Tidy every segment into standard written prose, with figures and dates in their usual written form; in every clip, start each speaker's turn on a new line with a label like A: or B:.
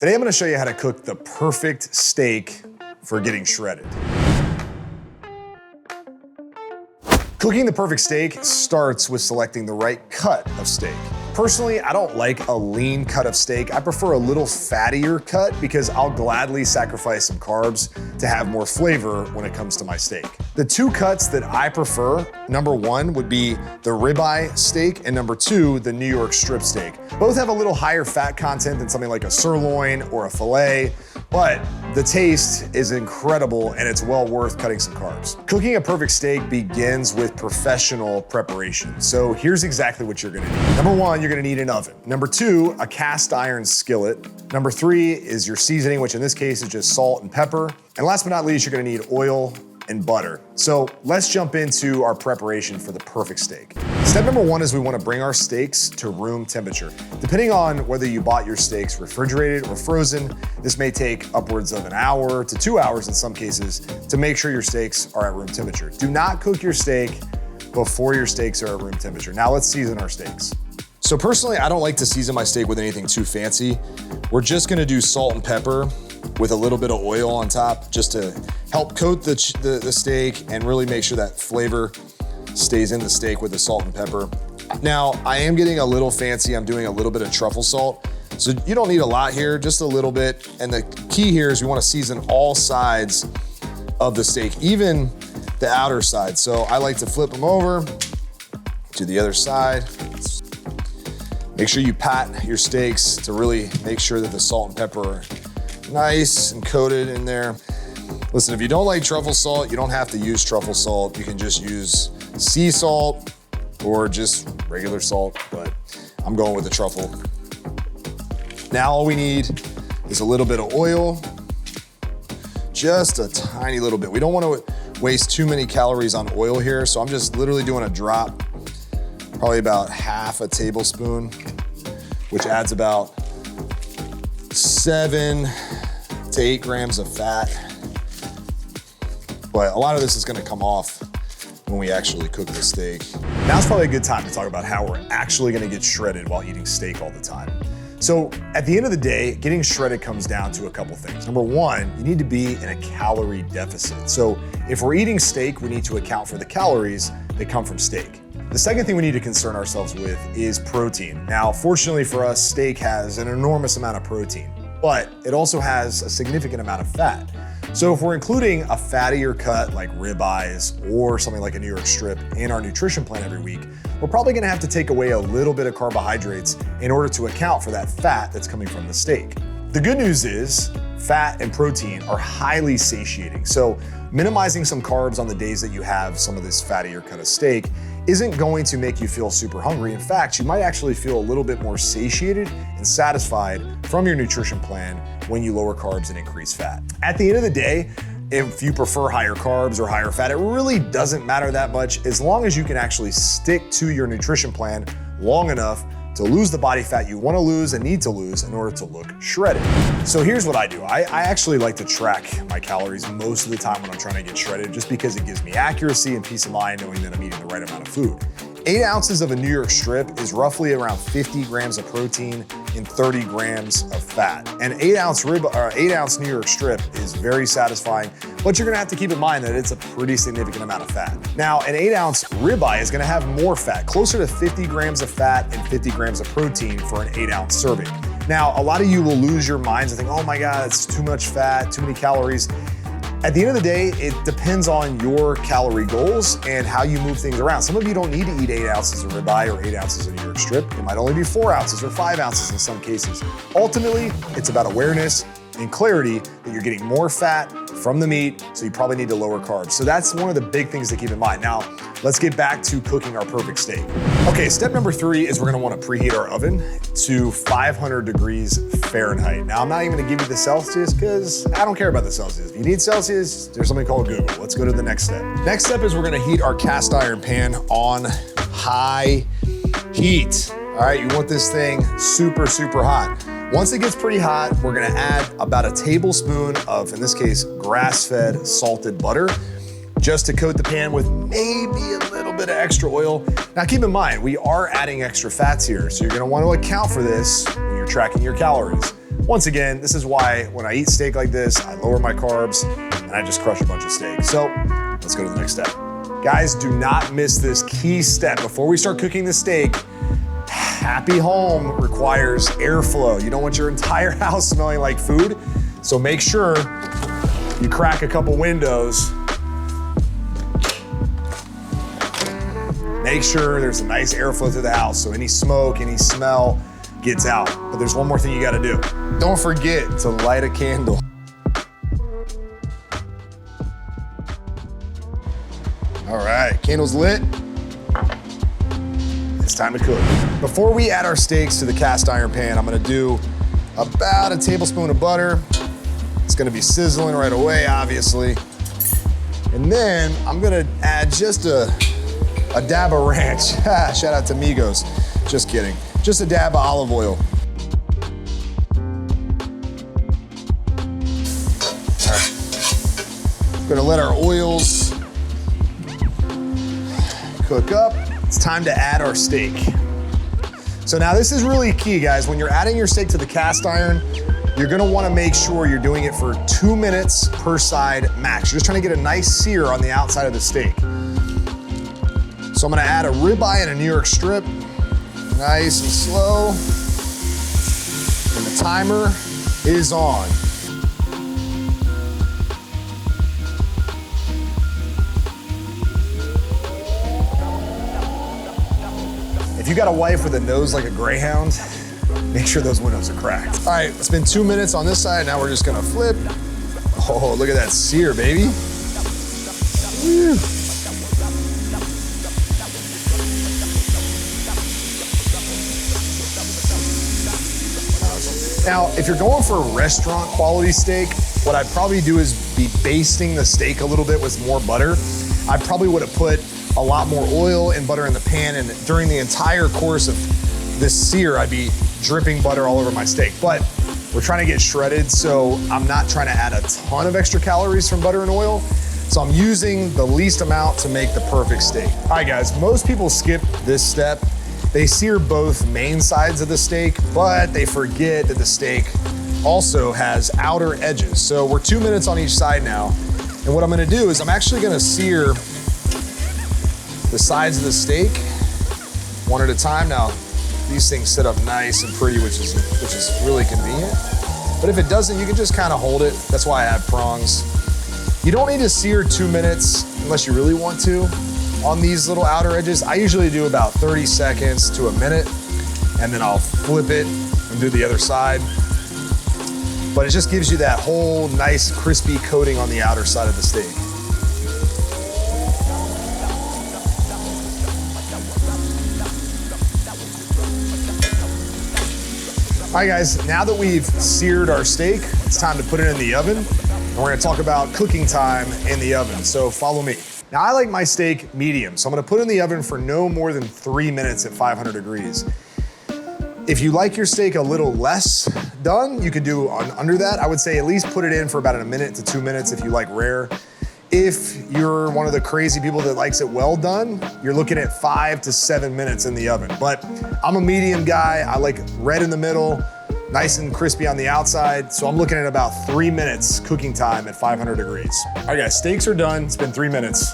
A: Today I'm gonna show you how to cook the perfect steak for getting shredded. Cooking the perfect steak starts with selecting the right cut of steak. Personally, I don't like a lean cut of steak. I prefer a little fattier cut because I'll gladly sacrifice some carbs to have more flavor when it comes to my steak. The two cuts that I prefer, number one would be the ribeye steak, and number two, the New York strip steak. Both have a little higher fat content than something like a sirloin or a filet, but the taste is incredible and it's well worth cutting some carbs. Cooking a perfect steak begins with professional preparation. So here's exactly what you're gonna need. Number one, you're gonna need an oven. Number two, a cast iron skillet. Number three is your seasoning, which in this case is just salt and pepper. And last but not least, you're gonna need oil and butter. So let's jump into our preparation for the perfect steak. Step number one is we wanna bring our steaks to room temperature. Depending on whether you bought your steaks refrigerated or frozen, this may take upwards of an hour to 2 hours in some cases to make sure your steaks are at room temperature. Do not cook your steak before your steaks are at room temperature. Now let's season our steaks. So personally, I don't like to season my steak with anything too fancy. We're just gonna do salt and pepper with a little bit of oil on top just to help coat the steak and really make sure that flavor stays in the steak with the salt and pepper. Now, I am getting a little fancy. I'm doing a little bit of truffle salt. So you don't need a lot here, just a little bit. And the key here is we wanna season all sides of the steak, even the outer side. So I like to flip them over to the other side. Make sure you pat your steaks to really make sure that the salt and pepper are nice and coated in there. Listen, if you don't like truffle salt, you don't have to use truffle salt. You can just use sea salt or just regular salt, but I'm going with the truffle. Now all we need is a little bit of oil, just a tiny little bit. We don't want to waste too many calories on oil here, so I'm just literally doing a drop, probably about half a tablespoon, which adds about 7 to 8 grams of fat. But a lot of this is gonna come off when we actually cook the steak. Now's probably a good time to talk about how we're actually gonna get shredded while eating steak all the time. So at the end of the day, getting shredded comes down to a couple things. Number one, you need to be in a calorie deficit. So if we're eating steak, we need to account for the calories that come from steak. The second thing we need to concern ourselves with is protein. Now, fortunately for us, steak has an enormous amount of protein, but it also has a significant amount of fat. So if we're including a fattier cut like ribeyes or something like a New York strip in our nutrition plan every week, we're probably gonna have to take away a little bit of carbohydrates in order to account for that fat that's coming from the steak. The good news is fat and protein are highly satiating. So minimizing some carbs on the days that you have some of this fattier cut of steak isn't going to make you feel super hungry. In fact, you might actually feel a little bit more satiated and satisfied from your nutrition plan when you lower carbs and increase fat. At the end of the day, if you prefer higher carbs or higher fat, it really doesn't matter that much as long as you can actually stick to your nutrition plan long enough to lose the body fat you want to lose and need to lose in order to look shredded. So here's what I do. I actually like to track my calories most of the time when I'm trying to get shredded, just because it gives me accuracy and peace of mind knowing that I'm eating the right amount of food. 8 ounces of a New York strip is roughly around 50 grams of protein and 30 grams of fat. An 8 ounce New York strip is very satisfying, but you're gonna have to keep in mind that it's a pretty significant amount of fat. Now, an 8 ounce ribeye is gonna have more fat, closer to 50 grams of fat and 50 grams of protein for an 8 ounce serving. Now, a lot of you will lose your minds and think, oh my God, it's too much fat, too many calories. At the end of the day, it depends on your calorie goals and how you move things around. Some of you don't need to eat 8 ounces of ribeye or 8 ounces of New York strip. It might only be 4 ounces or 5 ounces in some cases. Ultimately, it's about awareness and clarity that you're getting more fat from the meat, so you probably need to lower carbs. So that's one of the big things to keep in mind. Now, let's get back to cooking our perfect steak. Okay, step number 3 is we're gonna wanna preheat our oven to 500 degrees Fahrenheit. Now, I'm not even gonna give you the Celsius because I don't care about the Celsius. If you need Celsius, there's something called Google. Let's go to the next step. Next step is we're gonna heat our cast iron pan on high heat. All right, you want this thing super, super hot. Once it gets pretty hot, we're gonna add about a tablespoon of, in this case, grass-fed salted butter, just to coat the pan with maybe a little bit of extra oil. Now keep in mind, we are adding extra fats here, so you're gonna want to account for this when you're tracking your calories. Once again, this is why when I eat steak like this, I lower my carbs and I just crush a bunch of steak. So let's go to the next step. Guys, do not miss this key step. Before we start cooking the steak, happy home requires airflow. You don't want your entire house smelling like food. So make sure you crack a couple windows. Make sure there's a nice airflow through the house so any smoke, any smell gets out. But there's one more thing you gotta do. Don't forget to light a candle. All right, candle's lit. It's time to cook. Before we add our steaks to the cast iron pan, I'm gonna do about a tablespoon of butter. It's gonna be sizzling right away, obviously. And then I'm gonna add just a dab of ranch. Shout out to Migos. Just kidding. Just a dab of olive oil. All right. Gonna let our oils cook up. It's time to add our steak. So now this is really key, guys. When you're adding your steak to the cast iron, you're gonna wanna make sure you're doing it for 2 minutes per side max. You're just trying to get a nice sear on the outside of the steak. So I'm gonna add a ribeye and a New York strip, nice and slow. And the timer is on. If you got a wife with a nose like a greyhound, make sure those windows are cracked. All right, it's been 2 minutes on this side. Now we're just gonna flip. Oh, look at that sear, baby. Woo. Now, if you're going for a restaurant quality steak, what I'd probably do is be basting the steak a little bit with more butter. I probably would have put a lot more oil and butter in the pan, and during the entire course of this sear, I'd be dripping butter all over my steak. But we're trying to get shredded, so I'm not trying to add a ton of extra calories from butter and oil. So I'm using the least amount to make the perfect steak. All right, guys, most people skip this step. They sear both main sides of the steak, but they forget that the steak also has outer edges. So we're 2 minutes on each side now. And what I'm gonna do is I'm actually gonna sear the sides of the steak one at a time. Now, these things sit up nice and pretty, which is really convenient. But if it doesn't, you can just kind of hold it. That's why I have prongs. You don't need to sear 2 minutes unless you really want to on these little outer edges. I usually do about 30 seconds to a minute, and then I'll flip it and do the other side. But it just gives you that whole nice crispy coating on the outer side of the steak. All right, guys, now that we've seared our steak, it's time to put it in the oven. And we're gonna talk about cooking time in the oven, so follow me. Now, I like my steak medium, so I'm gonna put it in the oven for no more than 3 minutes at 500 degrees. If you like your steak a little less done, you could do under that. I would say at least put it in for about a minute to 2 minutes if you like rare. If you're one of the crazy people that likes it well done, you're looking at 5 to 7 minutes in the oven. But I'm a medium guy. I like red in the middle, nice and crispy on the outside. So I'm looking at about 3 minutes cooking time at 500 degrees. All right, guys, steaks are done. It's been 3 minutes.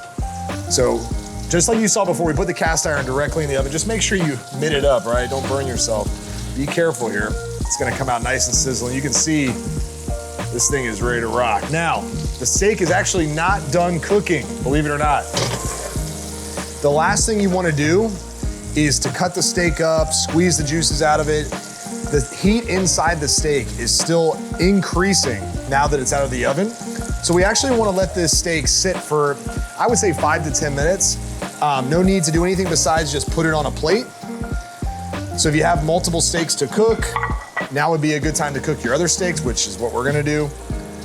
A: So just like you saw before, we put the cast iron directly in the oven. Just make sure you mitt it up, right? Don't burn yourself. Be careful here. It's gonna come out nice and sizzling. You can see this thing is ready to rock. Now, the steak is actually not done cooking, believe it or not. The last thing you wanna do is to cut the steak up, squeeze the juices out of it. The heat inside the steak is still increasing now that it's out of the oven. So we actually wanna let this steak sit for, I would say 5 to 10 minutes. No need to do anything besides just put it on a plate. So if you have multiple steaks to cook, now would be a good time to cook your other steaks, which is what we're gonna do.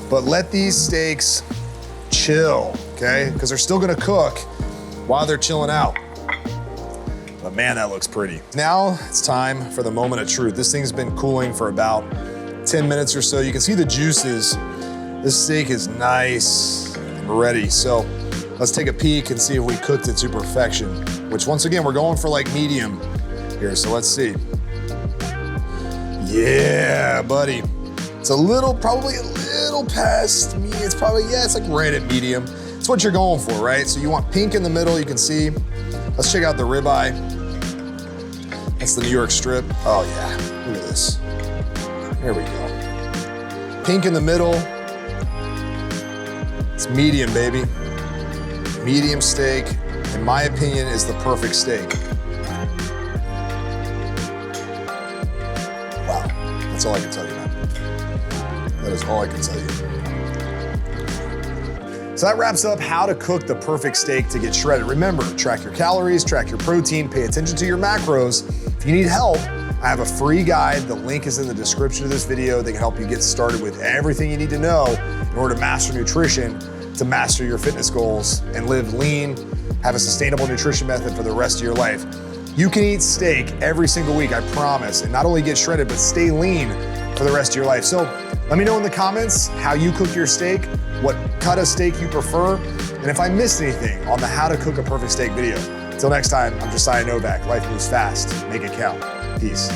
A: But let these steaks chill, okay? Because they're still gonna cook while they're chilling out. But man, that looks pretty. Now it's time for the moment of truth. This thing's been cooling for about 10 minutes or so. You can see the juices. This steak is nice and ready. So let's take a peek and see if we cooked it to perfection, which once again, we're going for like medium here. So let's see. Yeah, buddy. It's a little, probably a little past me. It's probably, yeah, it's like right at medium. It's what you're going for, right? So you want pink in the middle, you can see. Let's check out the ribeye. That's the New York strip. Oh yeah, look at this. Here we go. Pink in the middle. It's medium, baby. Medium steak, in my opinion, is the perfect steak. Wow, that's all I can tell you, man. That is all I can tell you. So that wraps up how to cook the perfect steak to get shredded. Remember, track your calories, track your protein, pay attention to your macros. If you need help, I have a free guide. The link is in the description of this video that can help you get started with everything you need to know in order to master nutrition, to master your fitness goals and live lean, have a sustainable nutrition method for the rest of your life. You can eat steak every single week, I promise, and not only get shredded, but stay lean for the rest of your life. So let me know in the comments how you cook your steak, what cut of steak you prefer, and if I missed anything on the how to cook a perfect steak video. Until next time, I'm Josiah Novak. Life moves fast. Make it count. Peace.